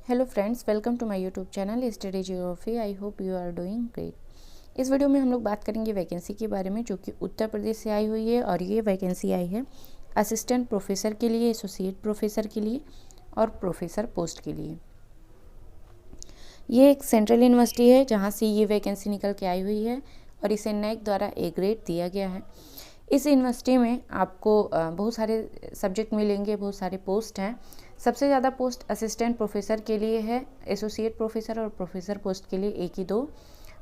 Hello friends, welcome to my YouTube channel study geography. I hope you are doing great. इस video में हम लोग बात करेंगे वैकेंसी के बारे में, जो कि उत्तर प्रदेश से आई हुई है। और ये वैकेंसी आई है असिस्टेंट प्रोफेसर के लिए, एसोसिएट प्रोफेसर के लिए और प्रोफेसर पोस्ट के लिए। ये एक सेंट्रल यूनिवर्सिटी है जहाँ से ये वैकेंसी निकल के आई हुई है और इसे नैक द्वारा ए ग्रेड दिया गया है। इस यूनिवर्सिटी में आपको बहुत सारे सब्जेक्ट मिलेंगे, बहुत सारे पोस्ट हैं। सबसे ज़्यादा पोस्ट असिस्टेंट प्रोफेसर के लिए है, एसोसिएट प्रोफेसर और प्रोफेसर पोस्ट के लिए एक ही 2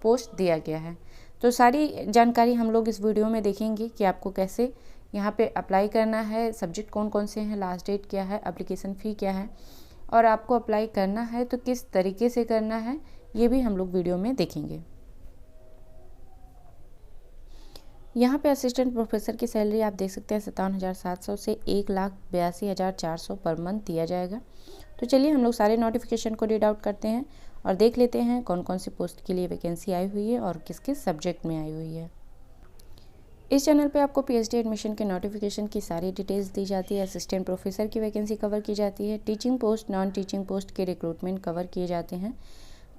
पोस्ट दिया गया है। तो सारी जानकारी हम लोग इस वीडियो में देखेंगे कि आपको कैसे यहाँ पे अप्लाई करना है, सब्जेक्ट कौन कौन से हैं, लास्ट डेट क्या है, एप्लीकेशन फ़ी क्या है और आपको अप्लाई करना है तो किस तरीके से करना है, ये भी हम लोग वीडियो में देखेंगे। यहाँ पे असिस्टेंट प्रोफेसर की सैलरी आप देख सकते हैं 57,700 से 1,82,400 पर मंथ दिया जाएगा। तो चलिए हम लोग सारे नोटिफिकेशन को रीड आउट करते हैं और देख लेते हैं कौन कौन सी पोस्ट के लिए वैकेंसी आई हुई है और किस किस सब्जेक्ट में आई हुई है। इस चैनल पे आपको पीएचडी एडमिशन के नोटिफिकेशन की सारी डिटेल्स दी जाती है। असिस्टेंट प्रोफेसर की वैकेंसी कवर की जाती है, teaching post, non teaching post के रिक्रूटमेंट कवर किए जाते हैं।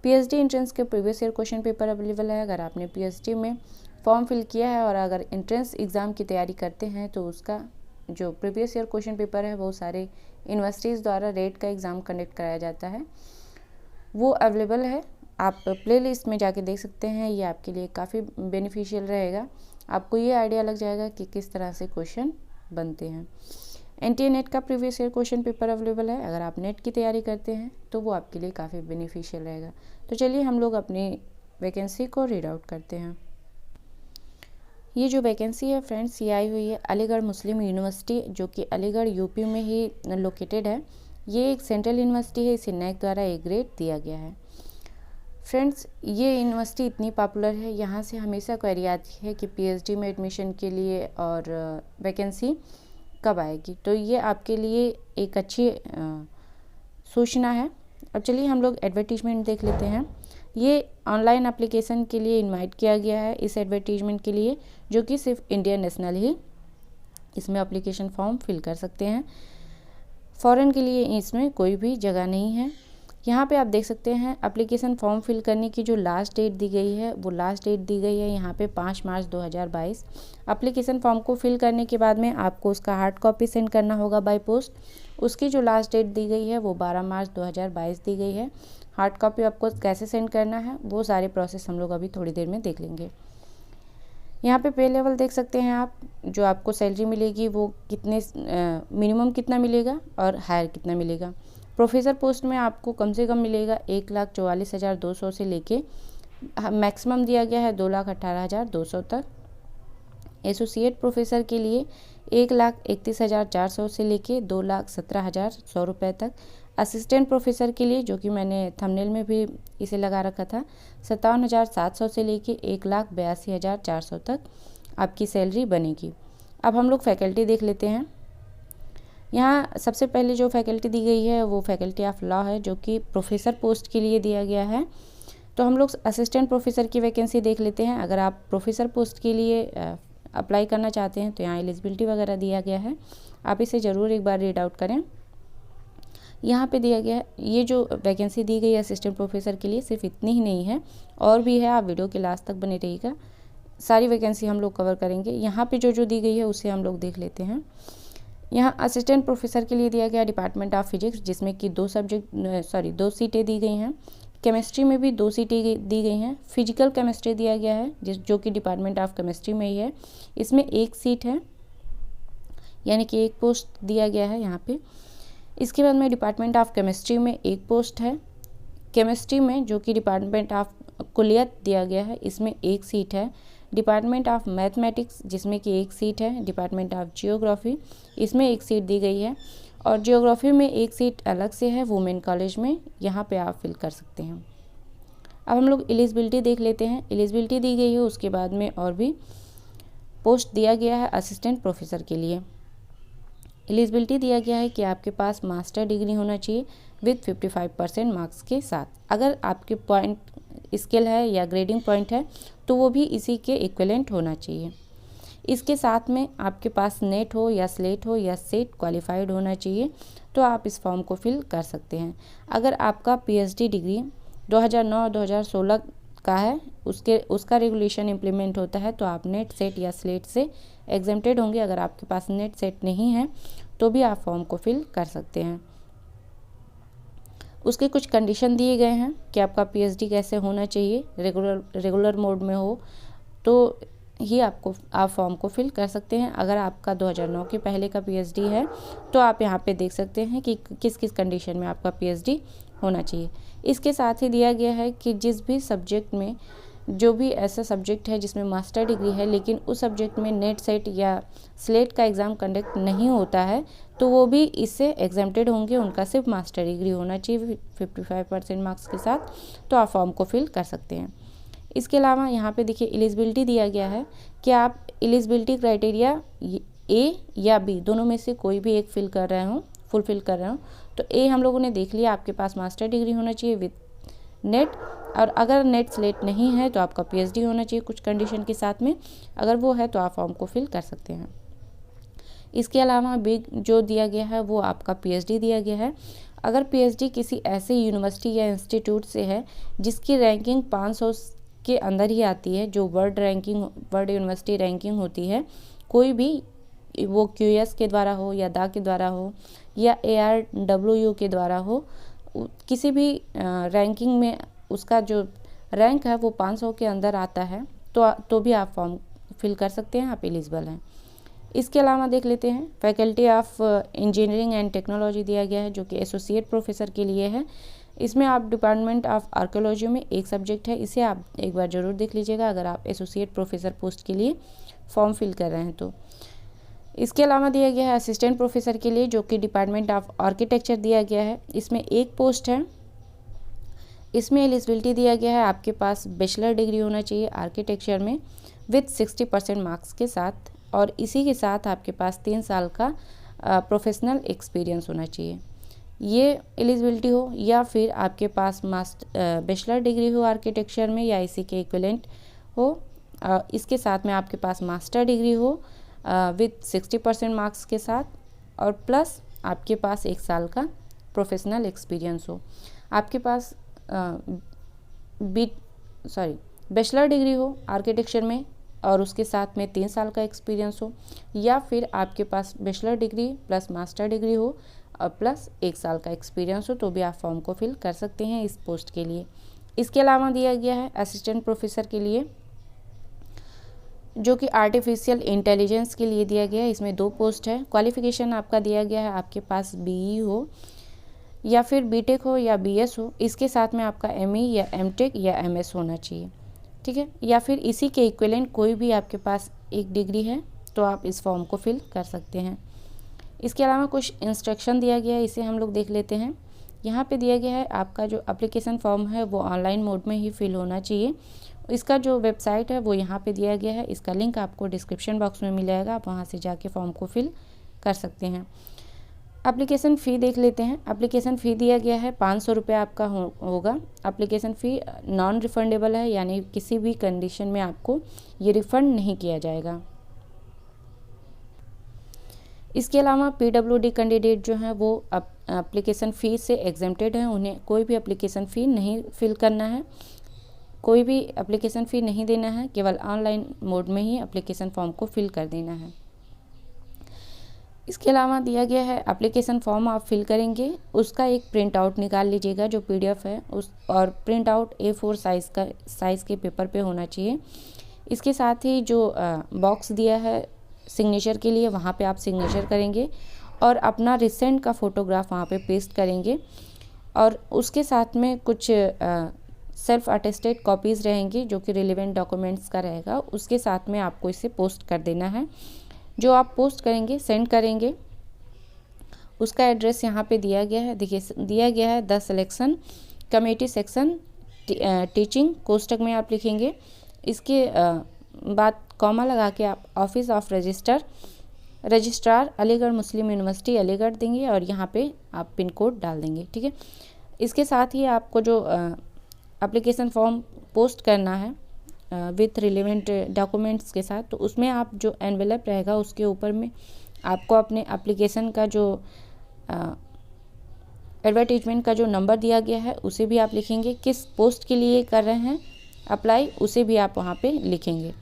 पीएचडी एंट्रेंस के previous year question paper available है। अगर आपने पीएचडी में फॉर्म फिल किया है और अगर एंट्रेंस एग्ज़ाम की तैयारी करते हैं तो उसका जो प्रीवियस ईयर क्वेश्चन पेपर है वो सारे यूनिवर्सिटीज़ द्वारा रेट का एग्ज़ाम कंडक्ट कराया जाता है, वो अवेलेबल है। आप प्लेलिस्ट में जाके देख सकते हैं। ये आपके लिए काफ़ी बेनिफिशियल रहेगा, आपको ये आइडिया लग जाएगा कि किस तरह से क्वेश्चन बनते हैं। एनटीए नेट का previous year question paper available है। अगर आप नेट की तैयारी करते हैं तो वो आपके लिए काफ़ी बेनिफिशियल रहेगा। तो चलिए हम लोग अपनी वैकेंसी को रीड आउट करते हैं। ये जो वैकेंसी है फ्रेंड्स, ये आई हुई है अलीगढ़ मुस्लिम यूनिवर्सिटी, जो कि अलीगढ़ यूपी में ही लोकेटेड है। ये एक सेंट्रल यूनिवर्सिटी है, इसे नैक द्वारा ए ग्रेड दिया गया है। फ्रेंड्स, ये यूनिवर्सिटी इतनी पॉपुलर है, यहाँ से हमेशा क्वेरी आती है कि पीएचडी में एडमिशन के लिए और वैकेंसी कब आएगी। तो ये आपके लिए एक अच्छी सूचना है। अब चलिए हम लोग एडवर्टीजमेंट देख लेते हैं। ये ऑनलाइन एप्लीकेशन के लिए इनवाइट किया गया है इस एडवर्टीजमेंट के लिए, जो कि सिर्फ इंडियन नेशनल ही इसमें एप्लीकेशन फॉर्म फिल कर सकते हैं। फॉरेन के लिए इसमें कोई भी जगह नहीं है। यहाँ पे आप देख सकते हैं एप्लीकेशन फॉर्म फिल करने की जो लास्ट डेट दी गई है, वो लास्ट डेट दी गई है यहाँ पे 5 मार्च 2022। एप्लीकेशन फॉर्म को फिल करने के बाद में आपको उसका हार्ड कॉपी सेंड करना होगा बाय पोस्ट। उसकी जो लास्ट डेट दी गई है वो 12 मार्च 2022 दी गई है। हार्ड कॉपी आपको कैसे सेंड करना है वो सारे प्रोसेस हम लोग अभी थोड़ी देर में देख लेंगे। यहाँ पे पे लेवल देख सकते हैं आप, जो आपको सैलरी मिलेगी वो कितने मिनिमम कितना मिलेगा और हायर कितना मिलेगा। प्रोफेसर पोस्ट में आपको कम से कम मिलेगा 1,44,200 से लेके मैक्सिमम दिया गया है 2,18,200 तक। एसोसिएट प्रोफेसर के लिए 1,31,400 से लेके 2,17,100 रुपये तक। असिस्टेंट प्रोफेसर के लिए, जो कि मैंने थंबनेल में भी इसे लगा रखा था, 57,700 से लेके 1,82,400 तक आपकी सैलरी बनेगी। अब हम लोग फैकल्टी देख लेते हैं। यहाँ सबसे पहले जो फैकल्टी दी गई है वो फैकल्टी ऑफ लॉ है, जो कि प्रोफेसर पोस्ट के लिए दिया गया है। तो हम लोग असिस्टेंट प्रोफेसर की वैकेंसी देख लेते हैं। अगर आप प्रोफेसर पोस्ट के लिए अप्लाई करना चाहते हैं तो यहाँ एलिजिबिलिटी वगैरह दिया गया है, आप इसे ज़रूर एक बार रीड आउट करें। यहाँ पे दिया गया है, ये जो वैकेंसी दी गई है असिस्टेंट प्रोफेसर के लिए सिर्फ इतनी ही नहीं है, और भी है। आप वीडियो के लास्ट तक बने रहिएगा, सारी वैकेंसी हम लोग कवर करेंगे। यहाँ पे जो दी गई है उसे हम लोग देख लेते हैं। यहाँ असिस्टेंट प्रोफेसर के लिए दिया गया डिपार्टमेंट ऑफ फिजिक्स, जिसमें कि 2 सीटें दी गई हैं। केमिस्ट्री में भी 2 सीटें दी गई हैं। फिजिकल केमिस्ट्री दिया गया है जो कि डिपार्टमेंट ऑफ केमिस्ट्री में ही है, इसमें 1 सीट है, यानी कि 1 पोस्ट दिया गया है यहाँ पे। इसके बाद में डिपार्टमेंट ऑफ केमिस्ट्री में 1 पोस्ट है। केमिस्ट्री में, जो कि डिपार्टमेंट ऑफ कुलियत दिया गया है, इसमें 1 सीट है। डिपार्टमेंट ऑफ मैथमेटिक्स, जिसमें कि 1 सीट है। डिपार्टमेंट ऑफ जियोग्राफी, इसमें 1 सीट दी गई है। और जियोग्राफी में 1 सीट अलग से है वुमेन कॉलेज में, यहाँ पे आप फिल कर सकते हैं। अब हम लोग एलिजिबिलिटी देख लेते हैं। एलिजिबिलिटी दी गई है, उसके बाद में और भी पोस्ट दिया गया है असिस्टेंट प्रोफेसर के लिए। एलिजिबिलिटी दिया गया है कि आपके पास मास्टर डिग्री होना चाहिए विथ 55% मार्क्स के साथ। अगर आपके पॉइंट स्केल है या ग्रेडिंग पॉइंट है तो वो भी इसी के इक्विवेलेंट होना चाहिए। इसके साथ में आपके पास नेट हो या स्लेट हो या सेट क्वालिफाइड होना चाहिए। तो आप इस फॉर्म को फिल कर सकते हैं। अगर आपका पीएचडी डिग्री 2009-2016 का है, उसका रेगुलेशन इम्प्लीमेंट होता है, तो आप नेट सेट या स्लेट से एग्जेम्प्टेड होंगे। अगर आपके पास नेट सेट नहीं है तो भी आप फॉर्म को फिल कर सकते हैं। उसके कुछ कंडीशन दिए गए हैं कि आपका पीएचडी कैसे होना चाहिए, रेगुलर मोड में हो तो ही आप फॉर्म को फिल कर सकते हैं। अगर आपका 2009 के पहले का पीएचडी है तो आप यहाँ पे देख सकते हैं कि किस किस कंडीशन में आपका पीएचडी होना चाहिए। इसके साथ ही दिया गया है कि जिस भी सब्जेक्ट में, जो भी ऐसा सब्जेक्ट है जिसमें मास्टर डिग्री है लेकिन उस सब्जेक्ट में नेट सेट या स्लेट का एग्ज़ाम कंडक्ट नहीं होता है, तो वो भी इससे एग्जेम्प्टेड होंगे। उनका सिर्फ मास्टर डिग्री होना चाहिए 55% मार्क्स के साथ, तो आप फॉर्म को फिल कर सकते हैं। इसके अलावा यहाँ पे देखिए एलिजिबिलिटी दिया गया है कि आप एलिजिबिलिटी क्राइटेरिया ए या बी दोनों में से कोई भी एक फुलफिल कर रहे हो। तो ए हम लोगों ने देख लिया, आपके पास मास्टर डिग्री होना चाहिए विद नेट, और अगर नेट स्लेट नहीं है तो आपका पीएचडी होना चाहिए कुछ कंडीशन के साथ में। अगर वो है तो आप फॉर्म को फिल कर सकते हैं। इसके अलावा बी जो दिया गया है वो आपका पीएचडी दिया गया है। अगर पीएचडी किसी ऐसे यूनिवर्सिटी या इंस्टीट्यूट से है जिसकी रैंकिंग 500 के अंदर ही आती है, जो वर्ल्ड यूनिवर्सिटी रैंकिंग होती है, कोई भी, वो QS के द्वारा हो या दा के द्वारा हो या ARWU के द्वारा हो, किसी भी रैंकिंग में उसका जो रैंक है वो 500 के अंदर आता है तो भी आप फॉर्म फिल कर सकते हैं, आप एलिजिबल हैं। इसके अलावा देख लेते हैं faculty of engineering and technology दिया गया है, जो कि एसोसिएट प्रोफेसर के लिए है। इसमें आप डिपार्टमेंट ऑफ आर्कियोलॉजी में एक सब्जेक्ट है, इसे आप एक बार ज़रूर देख लीजिएगा अगर आप एसोसिएट प्रोफेसर पोस्ट के लिए फॉर्म फिल कर रहे हैं तो। इसके अलावा दिया गया है असिस्टेंट प्रोफेसर के लिए, जो कि डिपार्टमेंट ऑफ आर्किटेक्चर दिया गया है। इसमें एक पोस्ट है। इसमें एलिजिबिलिटी दिया गया है आपके पास बैचलर डिग्री होना चाहिए आर्किटेक्चर में विथ 60% मार्क्स के साथ, और इसी के साथ आपके पास 3 साल का प्रोफेशनल एक्सपीरियंस होना चाहिए। ये एलिजिबिलिटी हो, या फिर आपके पास बैचलर डिग्री हो आर्किटेक्चर में या इसी के इक्विवेलेंट हो, इसके साथ में आपके पास मास्टर डिग्री हो विथ 60% मार्क्स के साथ, और प्लस आपके पास 1 साल का प्रोफेशनल एक्सपीरियंस हो। आपके पास बैचलर डिग्री हो आर्किटेक्चर में और उसके साथ में 3 साल का एक्सपीरियंस हो, या फिर आपके पास bachelor degree plus master degree हो और प्लस 1 साल का एक्सपीरियंस हो, तो भी आप फॉर्म को फिल कर सकते हैं इस पोस्ट के लिए। इसके अलावा दिया गया है असिस्टेंट प्रोफेसर के लिए, जो कि आर्टिफिशियल इंटेलिजेंस के लिए दिया गया है। इसमें 2 पोस्ट है। क्वालिफिकेशन आपका दिया गया है, आपके पास BE हो या फिर BTech हो या BS हो, इसके साथ में आपका ME या MTech या MS होना चाहिए, ठीक है, या फिर इसी के इक्विवेलेंट कोई भी आपके पास एक डिग्री है तो आप इस फॉर्म को फिल कर सकते हैं। इसके अलावा कुछ इंस्ट्रक्शन दिया गया है, इसे हम लोग देख लेते हैं। यहाँ पे दिया गया है आपका जो एप्लीकेशन फॉर्म है वो ऑनलाइन मोड में ही फिल होना चाहिए। इसका जो वेबसाइट है वो यहाँ पे दिया गया है, इसका लिंक आपको डिस्क्रिप्शन बॉक्स में मिल जाएगा, आप वहाँ से जाके फॉर्म को फिल कर सकते हैं। एप्लीकेशन फ़ी देख लेते हैं। एप्लीकेशन फ़ी दिया गया है 500 रुपये आपका होगा। एप्लीकेशन फ़ी नॉन रिफंडेबल है, यानी किसी भी कंडीशन में आपको ये रिफ़ंड नहीं किया जाएगा। इसके अलावा PWD कैंडिडेट जो हैं वो एप्लीकेशन फ़ी से एग्जेम्प्टेड हैं, उन्हें कोई भी एप्लीकेशन फ़ी नहीं फिल करना है, कोई भी एप्लीकेशन फ़ी नहीं देना है, केवल ऑनलाइन मोड में ही एप्लीकेशन फॉर्म को फिल कर देना है। इसके अलावा दिया गया है एप्लीकेशन फॉर्म आप फिल करेंगे, उसका एक प्रिंट आउट निकाल लीजिएगा जो PDF है और प्रिंट आउट A4 साइज़ के पेपर पे होना चाहिए। इसके साथ ही जो बॉक्स दिया है सिग्नेचर के लिए, वहाँ पे आप सिग्नेचर करेंगे और अपना रिसेंट का फ़ोटोग्राफ वहाँ पे पेस्ट करेंगे, और उसके साथ में कुछ सेल्फ अटेस्टेड कॉपीज़ रहेंगी जो कि रिलेवेंट डॉक्यूमेंट्स का रहेगा, उसके साथ में आपको इसे पोस्ट कर देना है। जो आप पोस्ट करेंगे, सेंड करेंगे, उसका एड्रेस यहाँ पे दिया गया है। देखिए दिया गया है the selection committee section teaching, कोष्टक में आप लिखेंगे। इसके बाद कॉमा लगा के आप office of registrar Aligarh Muslim University Aligarh देंगे और यहाँ पे आप पिन कोड डाल देंगे, ठीक है। इसके साथ ही आपको जो एप्लीकेशन फॉर्म पोस्ट करना है विथ रिलेवेंट डॉक्यूमेंट्स के साथ, तो उसमें आप जो एनवेलप रहेगा उसके ऊपर में आपको अपने एप्लीकेशन का जो एडवर्टीजमेंट का जो नंबर दिया गया है उसे भी आप लिखेंगे, किस पोस्ट के लिए कर रहे हैं अप्लाई उसे भी आप वहाँ पे लिखेंगे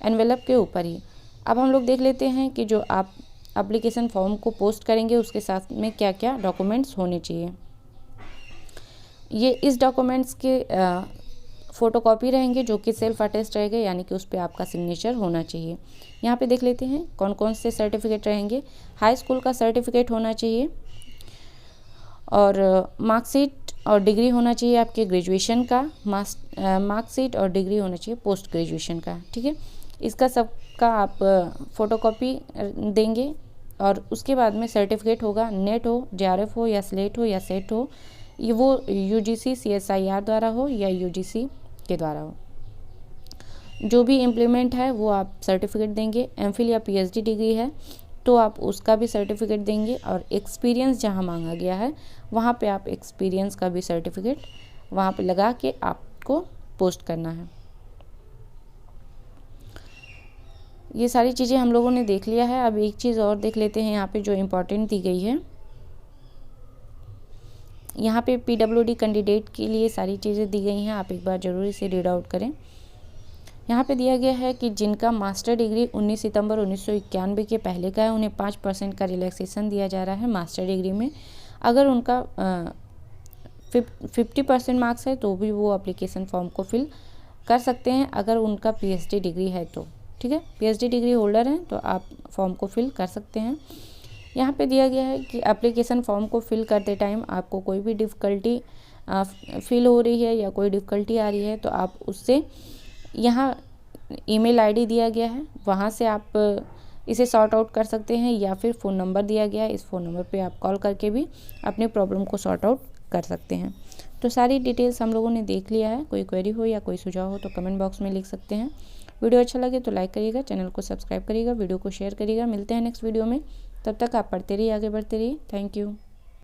एनवेलप के ऊपर ही। अब हम लोग देख लेते हैं कि जो आप एप्लीकेशन फॉर्म को पोस्ट करेंगे उसके साथ में क्या क्या डॉक्यूमेंट्स होने चाहिए। ये इस डॉक्यूमेंट्स के फ़ोटोकॉपी रहेंगे जो कि सेल्फ अटेस्ट रहेंगे, यानी कि उस पर आपका सिग्नेचर होना चाहिए। यहाँ पे देख लेते हैं कौन कौन से सर्टिफिकेट रहेंगे। हाई स्कूल का सर्टिफिकेट होना चाहिए और मार्कशीट और डिग्री होना चाहिए आपके ग्रेजुएशन का, मार्कशीट और डिग्री होना चाहिए पोस्ट ग्रेजुएशन का, ठीक है। इसका सबका आप फ़ोटोकॉपी देंगे और उसके बाद में सर्टिफिकेट होगा, नेट हो, JRF हो या स्लेट हो या सेट हो, ये वो UGC CSIR द्वारा हो या UGC के द्वारा हो, जो भी इम्प्लीमेंट है वो आप सर्टिफिकेट देंगे। MPhil या PhD डिग्री है तो आप उसका भी सर्टिफिकेट देंगे और एक्सपीरियंस जहाँ मांगा गया है वहाँ पे आप एक्सपीरियंस का भी सर्टिफिकेट वहाँ पे लगा के आपको पोस्ट करना है। ये सारी चीज़ें हम लोगों ने देख लिया है। अब एक चीज़ और देख लेते हैं यहाँ पे जो इम्पोर्टेंट दी गई है। यहाँ पे PWD कैंडिडेट के लिए सारी चीज़ें दी गई हैं, आप एक बार ज़रूर इसे रीड आउट करें। यहाँ पे दिया गया है कि जिनका मास्टर डिग्री 19 सितंबर 1991 के पहले का है उन्हें 5% का रिलैक्सेशन दिया जा रहा है मास्टर डिग्री में। अगर उनका 50% मार्क्स है तो भी वो एप्लीकेशन फॉर्म को फिल कर सकते हैं, अगर उनका PhD डिग्री है तो, ठीक है। PhD डिग्री होल्डर हैं तो आप फॉर्म को फिल कर सकते हैं। यहाँ पे दिया गया है कि एप्लीकेशन फॉर्म को फिल करते टाइम आपको कोई भी डिफ़िकल्टी फील हो रही है या कोई डिफ़िकल्टी आ रही है तो आप उससे यहाँ ईमेल आईडी दिया गया है, वहाँ से आप इसे सॉर्ट आउट कर सकते हैं, या फिर फ़ोन नंबर दिया गया है, इस फ़ोन नंबर पे आप कॉल करके भी अपनी प्रॉब्लम को सॉर्ट आउट कर सकते हैं। तो सारी डिटेल्स हम लोगों ने देख लिया है। कोई क्वेरी हो या कोई सुझाव हो तो कमेंट बॉक्स में लिख सकते हैं। वीडियो अच्छा लगे तो लाइक करिएगा, चैनल को सब्सक्राइब करिएगा, वीडियो को शेयर करिएगा। मिलते हैं नेक्स्ट वीडियो में, तब तक आप पढ़ते रहिए, आगे बढ़ते रहिए। Thank you.